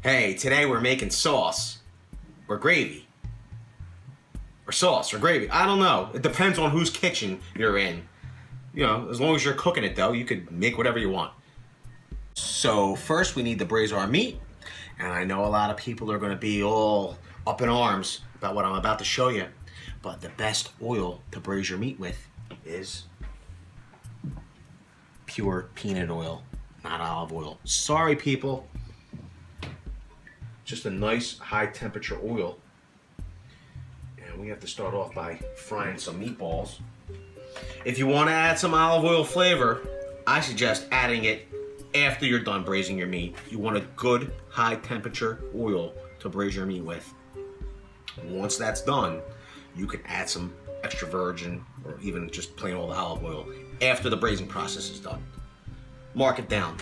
Hey, today we're making sauce or gravy or sauce or gravy. I don't know. It depends on whose kitchen you're in. You know, as long as you're cooking it though, you could make whatever you want. So first we need to braise our meat. And I know a lot of people are gonna be all up in arms about what I'm about to show you. But the best oil to braise your meat with is pure peanut oil, not olive oil. Sorry people. Just a nice high temperature oil. And we have to start off by frying some meatballs. If you want to add some olive oil flavor, I suggest adding it after you're done braising your meat. You want a good high temperature oil to braise your meat with. Once that's done, you can add some extra virgin or even just plain old olive oil after the braising process is done. Mark it down.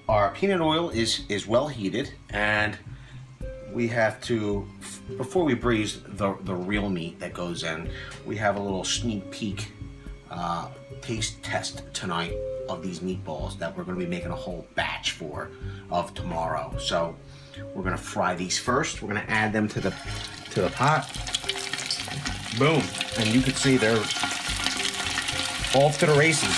Our peanut oil is well heated, and we have to, before we braise the real meat that goes in, we have a little sneak peek taste test tonight of these meatballs that we're going to be making a whole batch of tomorrow. So we're going to fry these first. We're going to add them to the pot. Boom, and you can see they're off to the races.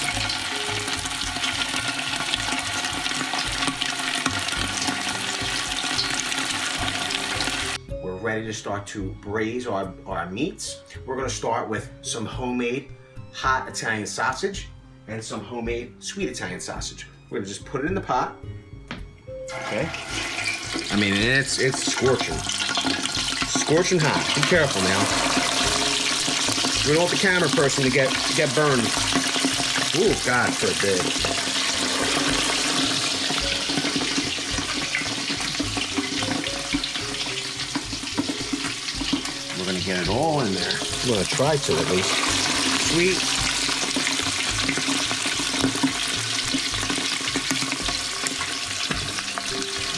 Ready to start to braise our meats. We're going to start with some homemade hot Italian sausage and some homemade sweet Italian sausage. We're going to just put it in the pot. Okay. I mean, it's scorching. Scorching hot. Be careful now. We don't want the camera person to get burned. Ooh, God forbid. We're gonna get it all in there. I'm gonna try to at least. Sweet.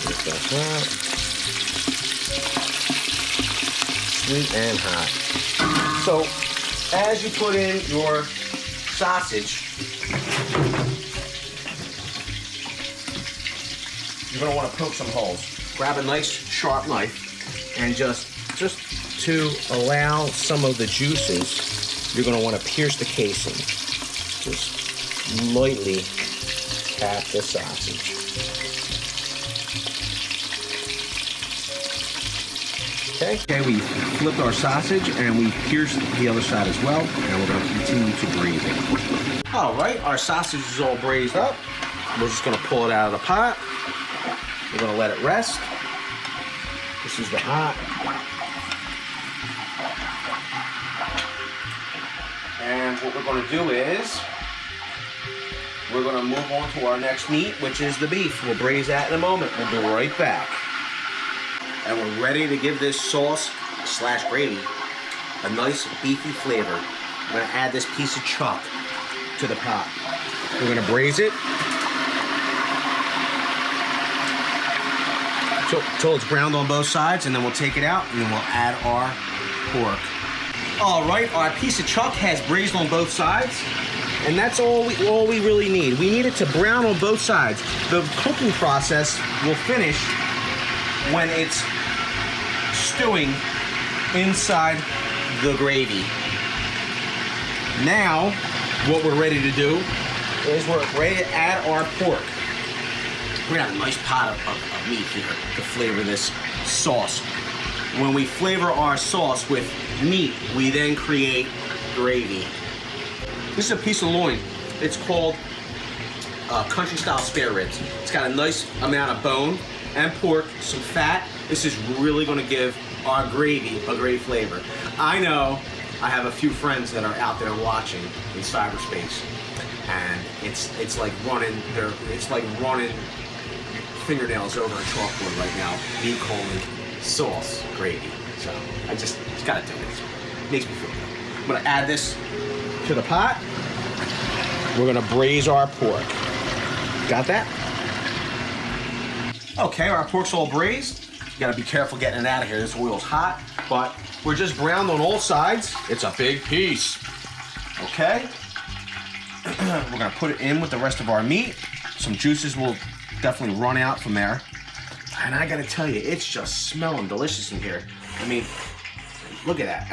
Get that hot. Sweet and hot. So, as you put in your sausage, you're gonna want to poke some holes. Grab a nice sharp knife and just to allow some of the juices, you're going to want to pierce the casing. Just lightly tap the sausage. Okay, we flipped our sausage and we pierced the other side as well, and we're going to continue to braise it. All right, our sausage is all braised up. We're just going to pull it out of the pot. We're going to let it rest. This is the hot. And what we're going to do is, we're going to move on to our next meat, which is the beef. We'll braise that in a moment. We'll be right back. And we're ready to give this sauce / gravy a nice beefy flavor. I'm going to add this piece of chuck to the pot. We're going to braise it till it's browned on both sides, and then we'll take it out, and then we'll add our pork. All right, our piece of chuck has braised on both sides, and that's all we really need. We need it to brown on both sides. The cooking process will finish when it's stewing inside the gravy. Now, what we're ready to do is we're ready to add our pork. We're gonna have a nice pot of meat here to flavor this sauce. When we flavor our sauce with meat, we then create gravy. This is a piece of loin. It's called country style spare ribs. It's got a nice amount of bone and pork, some fat. This is really gonna give our gravy a great flavor. I know I have a few friends that are out there watching in cyberspace, and it's like running fingernails over a chalkboard right now, me calling sauce gravy. So I just gotta do it. It makes me feel good. I'm gonna add this to the pot. We're gonna braise our pork. Got that? Okay, our pork's all braised. You gotta be careful getting it out of here. This oil's hot, but we're just browned on all sides. It's a big piece. Okay? We're gonna put it in with the rest of our meat. Some juices will definitely run out from there. And I gotta tell you, it's just smelling delicious in here. I mean, look at that.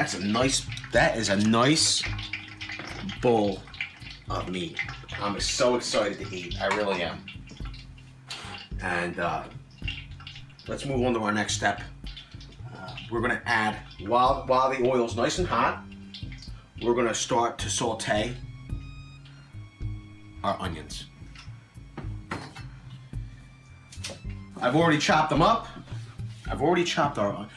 That is a nice bowl of meat. I'm so excited to eat. I really am. And let's move on to our next step. We're gonna add, while the oil's nice and hot, we're gonna start to saute our onions. I've already chopped them up. I've already chopped our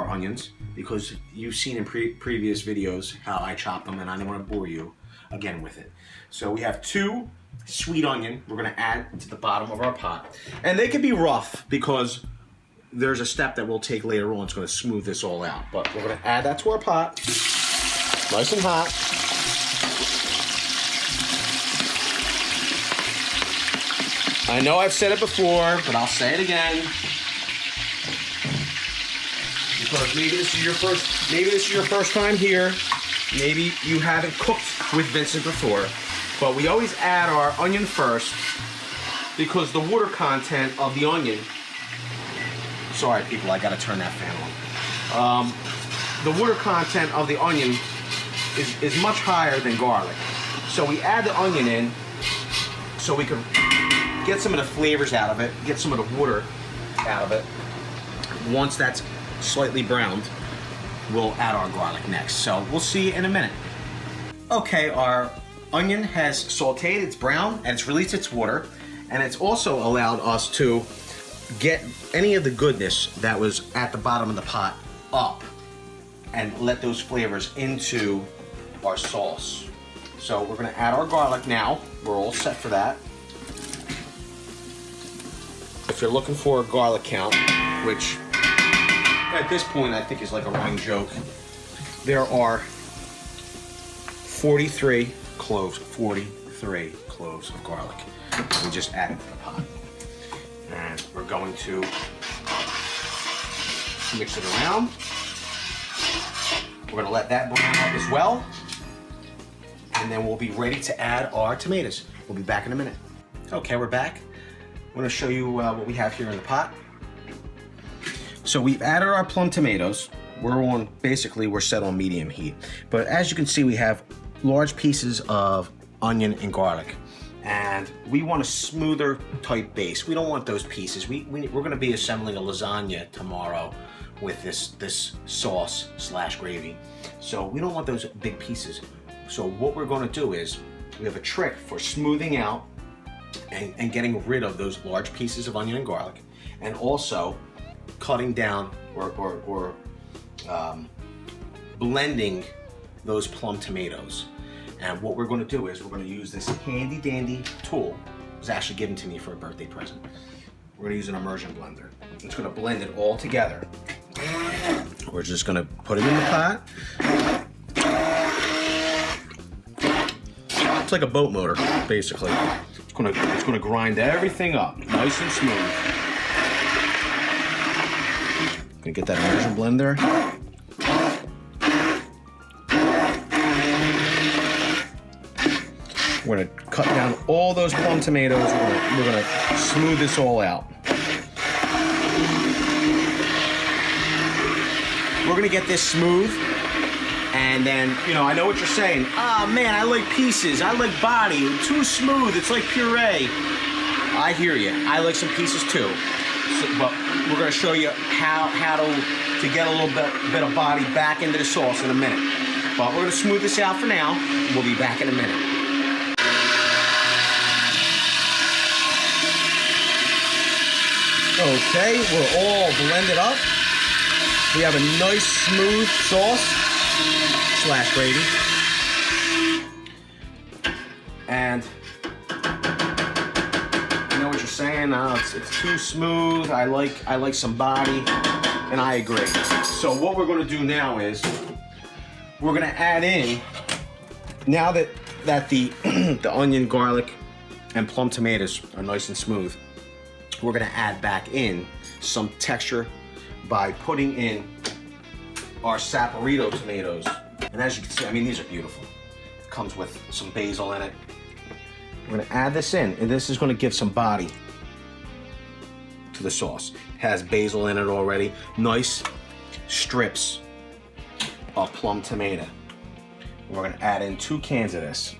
onions because you've seen in previous videos how I chop them, and I don't want to bore you again with it. So we have 2 sweet onion we're going to add to the bottom of our pot, and they can be rough because there's a step that we'll take later on. It's going to smooth this all out, but we're going to add that to our pot, nice and hot. I know I've said it before, but I'll say it again. Because maybe this is your first time here. Maybe you haven't cooked with Vincent before. But we always add our onion first because the water content of the onion. Sorry people, I gotta turn that fan on. The water content of the onion is much higher than garlic. So we add the onion in so we can get some of the flavors out of it, get some of the water out of it. Once that's slightly browned, we'll add our garlic next. So we'll see in a minute. Okay, our onion has sauteed, it's brown, and it's released its water, and it's also allowed us to get any of the goodness that was at the bottom of the pot up and let those flavors into our sauce. So we're gonna add our garlic now. We're all set for that. If you're looking for a garlic count, which at this point I think is like a running joke, there are 43 cloves of garlic. We just added to the pot. And we're going to mix it around. We're gonna let that brown up as well. And then we'll be ready to add our tomatoes. We'll be back in a minute. Okay, we're back. I'm gonna show you what we have here in the pot. So we've added our plum tomatoes. We're set on medium heat. But as you can see, we have large pieces of onion and garlic. And we want a smoother type base. We don't want those pieces. We're gonna be assembling a lasagna tomorrow with this sauce / gravy. So we don't want those big pieces. So what we're gonna do is, we have a trick for smoothing out and getting rid of those large pieces of onion and garlic, and also cutting down or blending those plum tomatoes. And what we're going to do is we're going to use this handy dandy tool. It was actually given to me for a birthday present. We're going to use an immersion blender. It's going to blend it all together. We're just going to put it in the pot. It's like a boat motor, basically. It's going to grind everything up, nice and smooth. Gonna get that immersion blender. We're gonna cut down all those plum tomatoes. We're gonna smooth this all out. We're gonna get this smooth, and then, I know what you're saying. Ah, man, I like pieces. I like body. Too smooth. It's like puree. I hear you. I like some pieces too. But we're going to show you how to get a little bit of body back into the sauce in a minute. But we're going to smooth this out for now. We'll be back in a minute. Okay, we're all blended up. We have a nice smooth sauce / gravy. And saying it's too smooth. I like some body, and I agree. So what we're going to do now is we're going to add in, now that the the onion, garlic, and plum tomatoes are nice and smooth, we're going to add back in some texture by putting in our Saporito tomatoes. And as you can see, I mean, these are beautiful. It comes with some basil in it. We're going to add this in, and this is going to give some body to the sauce. It has basil in it already. Nice strips of plum tomato. We're gonna add in 2 cans of this.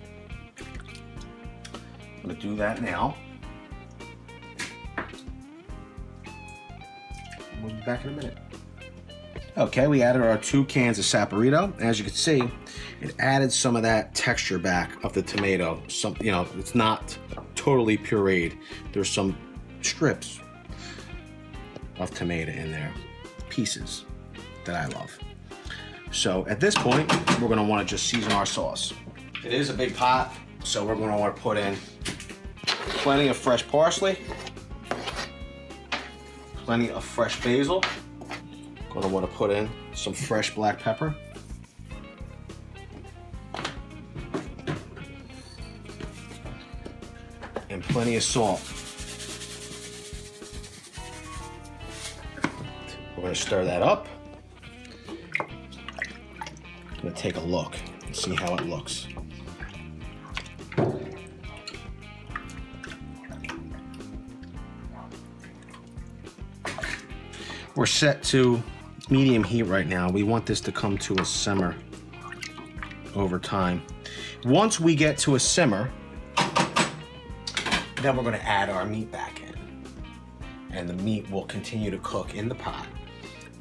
I'm gonna do that now. We'll be back in a minute. Okay, we added our 2 cans of saporito. As you can see, it added some of that texture back of the tomato. Some, you know, it's not totally pureed. There's some strips of tomato in there, pieces that I love. So at this point, we're gonna wanna just season our sauce. It is a big pot, so we're gonna wanna put in plenty of fresh parsley, plenty of fresh basil. Gonna wanna put in some fresh black pepper. And plenty of salt. We're gonna stir that up. I'm gonna take a look and see how it looks. We're set to medium heat right now. We want this to come to a simmer over time. Once we get to a simmer, then we're gonna add our meat back in. And the meat will continue to cook in the pot.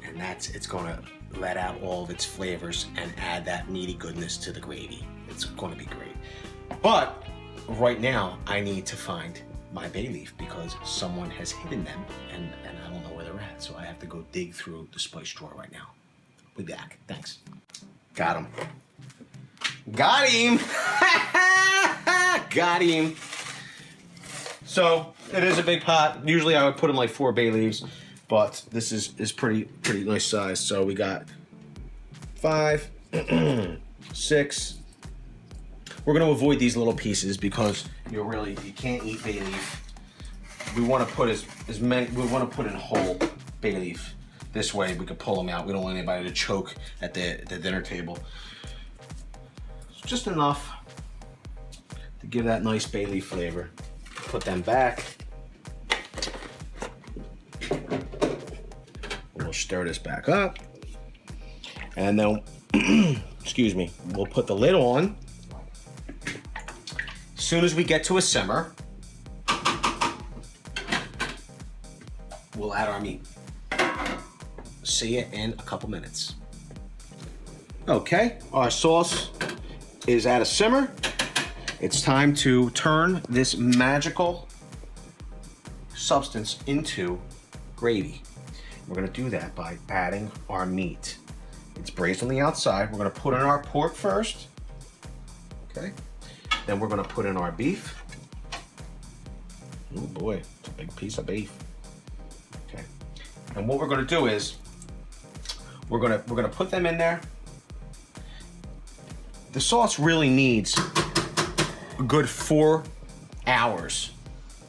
And it's gonna let out all of its flavors and add that meaty goodness to the gravy. It's gonna be great. But right now, I need to find my bay leaf because someone has hidden them and I don't know where they're at. So I have to go dig through the spice drawer right now. We'll be back, thanks. Got him. Got him! Got him. So it is a big pot. Usually I would put in like 4 bay leaves, but this is pretty nice size. So we got 5, 6. We're gonna avoid these little pieces because you can't eat bay leaf. We want to put as many. We want to put in whole bay leaf. This way we can pull them out. We don't want anybody to choke at the dinner table. It's just enough to give that nice bay leaf flavor. Put them back. We'll stir this back up, and then excuse me. We'll put the lid on. As soon as we get to a simmer, we'll add our meat. See you in a couple minutes. Okay, our sauce is at a simmer. It's time to turn this magical substance into gravy. We're gonna do that by adding our meat. It's braised on the outside. We're gonna put in our pork first. Okay. Then we're gonna put in our beef. Oh boy, it's a big piece of beef. Okay. And what we're gonna do is we're gonna put them in there. The sauce really needs a good 4 hours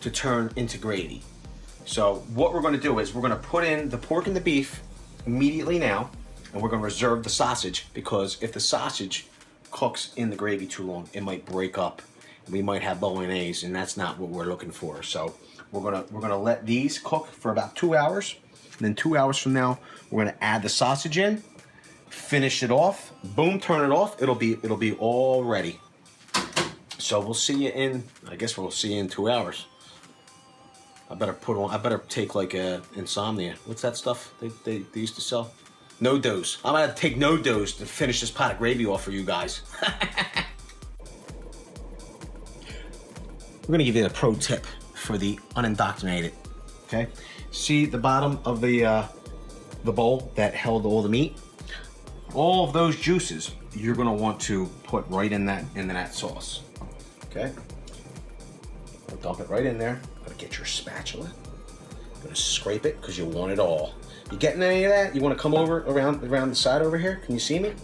to turn into gravy. So what we're gonna do is we're gonna put in the pork and the beef immediately now, and we're gonna reserve the sausage because if the sausage cooks in the gravy too long, it might break up. We might have bolognese, and that's not what we're looking for. So we're gonna let these cook for about 2 hours. And then 2 hours from now, we're gonna add the sausage in, finish it off, boom, turn it off. It'll be all ready. So we'll see you in. I guess we'll see you in 2 hours. I better take like a insomnia. What's that stuff they used to sell? No dose. I'm gonna take no dose to finish this pot of gravy off for you guys. We're gonna give you a pro tip for the unindoctrinated. Okay, see the bottom of the bowl that held all the meat. All of those juices you're gonna want to put right in that sauce. Okay, dump it right in there. Gotta get your spatula. Gonna scrape it because you want it all. You getting any of that? You want to come over around the side over here? Can you see me?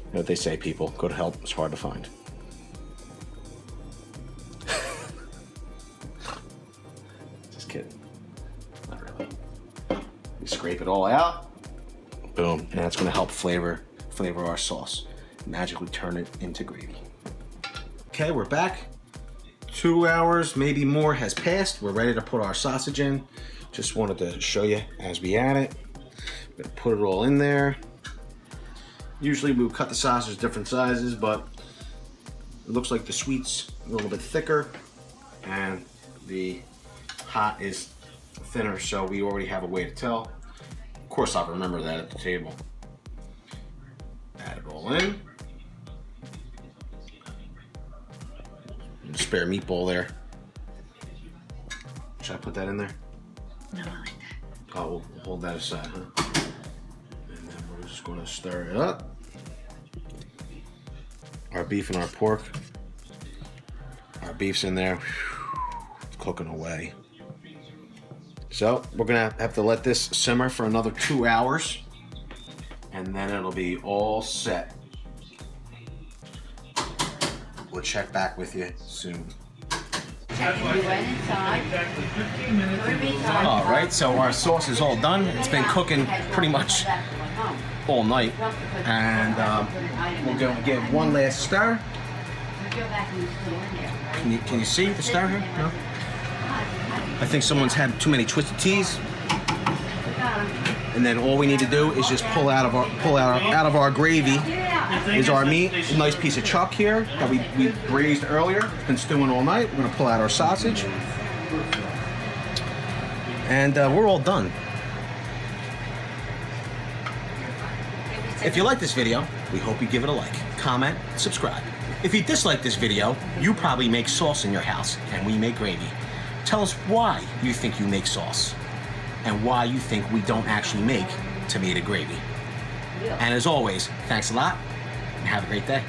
You know what they say, people. Good help is hard to find. Just kidding. Not really. You scrape it all out. Boom. And that's going to help flavor our sauce. Magically turn it into gravy. Okay, we're back. 2 hours, maybe more, has passed. We're ready to put our sausage in. Just wanted to show you as we add it. We're gonna put it all in there. Usually we would cut the sausage different sizes, but it looks like the sweet's a little bit thicker and the hot is thinner, so we already have a way to tell. Of course, I'll remember that at the table. Add it all in. Spare meatball there. Should I put that in there? No, I like that. Oh, we'll hold that aside, huh? And then we're just gonna stir it up. Our beef and our pork. Our beef's in there. It's cooking away. So we're gonna have to let this simmer for another 2 hours, and then it'll be all set. We'll check back with you soon. All right, so our sauce is all done. It's been cooking pretty much all night, and we'll go give one last stir. Can you see the stir here? No? I think someone's had too many twisted teas. And then all we need to do is just pull out of our gravy is our meat. A nice piece of chuck here that we braised earlier. It's been stewing all night. We're gonna pull out our sausage. And we're all done. If you like this video, we hope you give it a like, comment, subscribe. If you dislike this video, you probably make sauce in your house and we make gravy. Tell us why you think you make sauce and why you think we don't actually make tomato gravy. And as always, thanks a lot and have a great day.